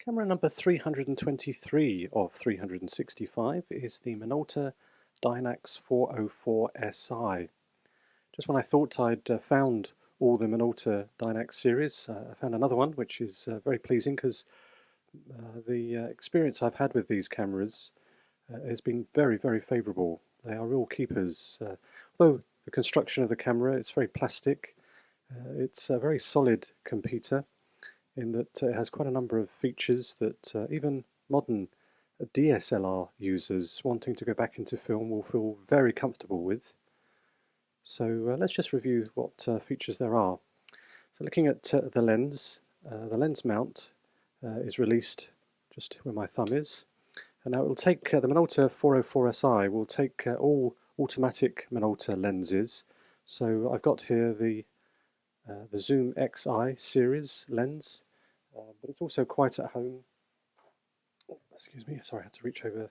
Camera number 323 of 365 is the Minolta Dynax 404SI. Just when I thought I'd found all the Minolta Dynax series, I found another one which is very pleasing because the experience I've had with these cameras has been very favourable. They are real keepers. Although the construction of the camera is very plastic, it's a very solid computer, in that it has quite a number of features that even modern DSLR users wanting to go back into film will feel very comfortable with. So let's just review what features there are. So looking at the lens mount is released just where my thumb is. And now it will take, the Minolta 404SI will take all automatic Minolta lenses. So I've got here the Zoom XI series lens, but it's also quite at home. Oh, excuse me, sorry, I had to reach over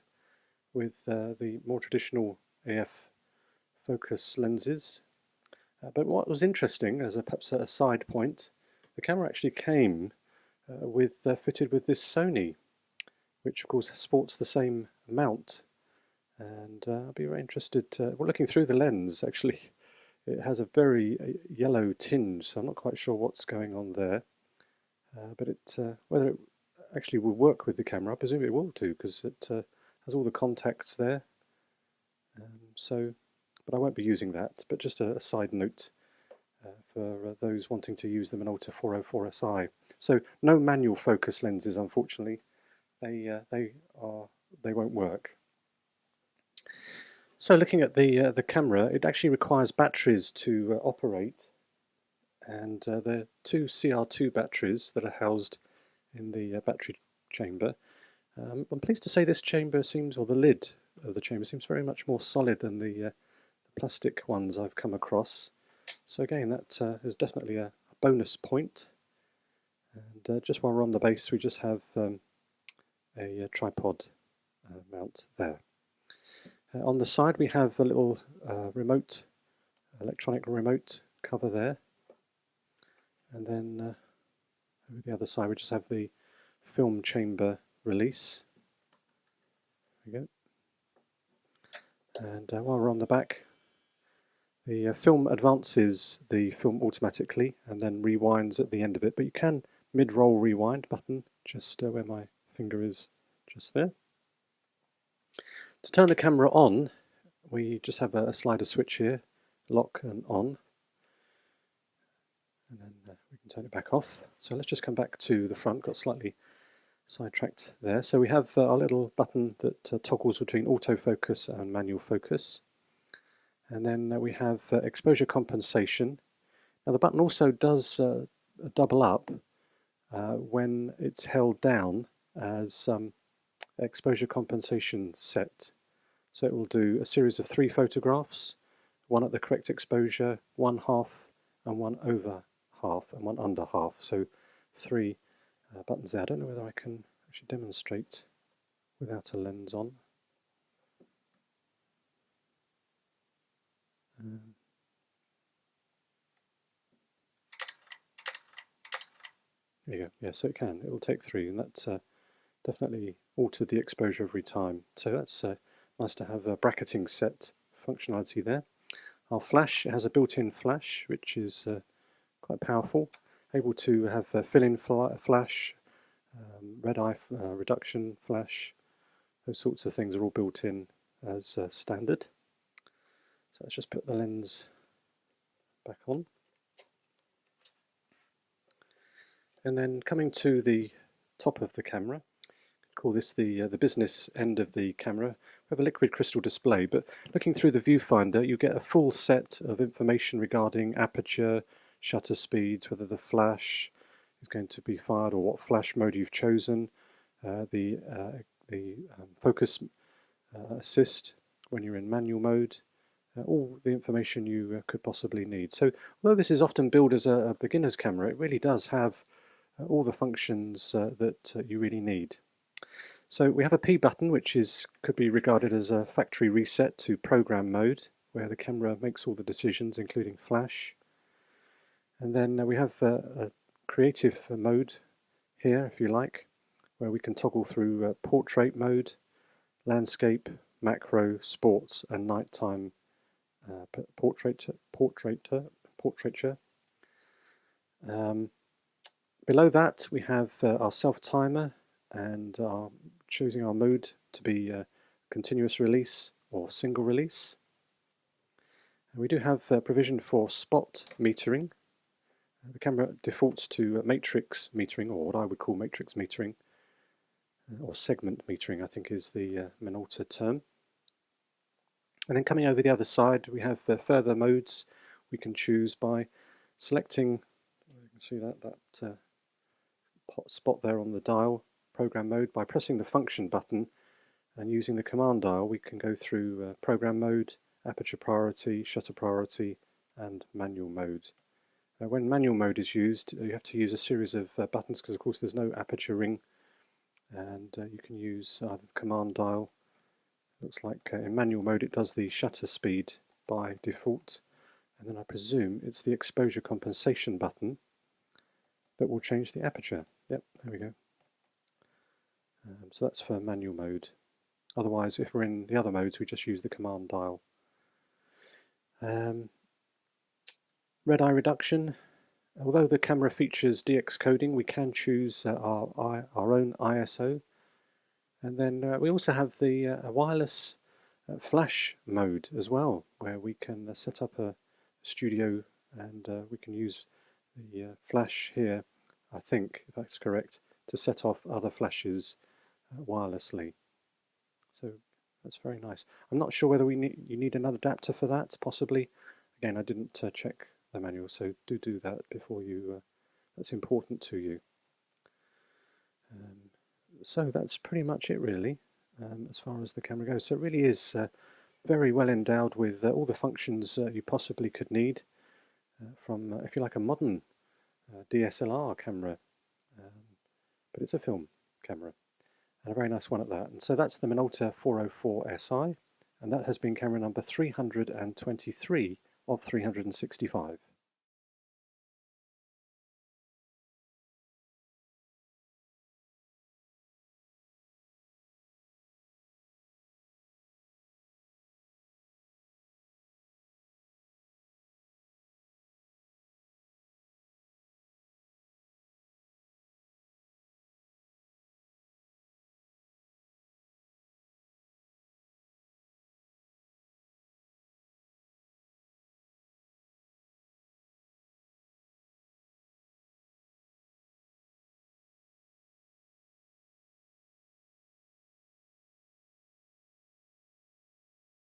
with the more traditional AF focus lenses. But what was interesting, as perhaps a side point, the camera actually came fitted with this Sony, which of course sports the same mount. And I'll be very interested. Well, looking through the lens, actually, it has a very yellow tinge, so I'm not quite sure what's going on there. But whether it actually will work with the camera, I presume it will do, because it has all the contacts there. But I won't be using that. But just a side note for those wanting to use the Minolta 404SI. So no manual focus lenses, unfortunately. They won't work. So looking at the camera, it actually requires batteries to operate, and there are two CR2 batteries that are housed in the battery chamber. I'm pleased to say this chamber seems, or the lid of the chamber seems very much more solid than the plastic ones I've come across. So again, that is definitely a bonus point. And just while we're on the base, we just have a tripod mount there. On the side we have a little electronic remote cover there, and then over the other side we just have the film chamber release. There we go. And while we're on the back, the film advances the film automatically and then rewinds at the end of it, but you can mid-roll rewind button just where my finger is, just there. To turn the camera on, we just have a slider switch here, lock and on, and then we can turn it back off. So let's just come back to the front, got slightly sidetracked there. So we have our little button that toggles between autofocus and manual focus. And then we have exposure compensation. Now the button also does double up when it's held down as exposure compensation set. So it will do a series of 3 photographs, one at the correct exposure, one half, and one over half, and one under half. So 3 buttons there. I don't know whether I can actually demonstrate without a lens on. There you go. Yeah, so it can. It will take 3, and that's definitely altered the exposure every time. So that's nice to have a bracketing set functionality there. Our flash, it has a built-in flash, which is quite powerful. Able to have fill-in flash, red eye reduction flash. Those sorts of things are all built in as standard. So let's just put the lens back on. And then coming to the top of the camera, call this the business end of the camera. We have a liquid crystal display, but looking through the viewfinder you get a full set of information regarding aperture, shutter speeds, whether the flash is going to be fired or what flash mode you've chosen, the focus assist when you're in manual mode, all the information you could possibly need. So although this is often billed as a beginner's camera, it really does have all the functions that you really need. So we have a P button, which could be regarded as a factory reset to program mode, where the camera makes all the decisions, including flash. And then we have a creative mode here, if you like, where we can toggle through portrait mode, landscape, macro, sports, and nighttime portraiture. Below that we have our self-timer and choosing our mode to be continuous release or single release. And we do have provision for spot metering. The camera defaults to matrix metering, or what I would call matrix metering, or segment metering I think is the Minolta term. And then coming over the other side we have further modes we can choose by selecting, you can see that spot there on the dial, program mode. By pressing the function button and using the command dial we can go through program mode, aperture priority, shutter priority and manual mode. When manual mode is used you have to use a series of buttons because of course there's no aperture ring, and you can use either the command dial. Looks like in manual mode it does the shutter speed by default, and then I presume it's the exposure compensation button that will change the aperture. Yep, there we go. So that's for manual mode. Otherwise, if we're in the other modes, we just use the command dial. Red eye reduction. Although the camera features DX coding, we can choose our own ISO. And then we also have the wireless flash mode as well, where we can set up a studio and we can use the flash here, I think, if that's correct, to set off other flashes wirelessly. So that's very nice. I'm not sure whether you need an adapter for that, possibly. Again, I didn't check the manual, so do that before you, that's important to you. So that's pretty much it really, as far as the camera goes. So it really is very well endowed with all the functions you possibly could need from, if you like, a modern DSLR camera, but it's a film camera, and a very nice one at that. And so that's the Minolta 404 SI, and that has been camera number 323 of 365.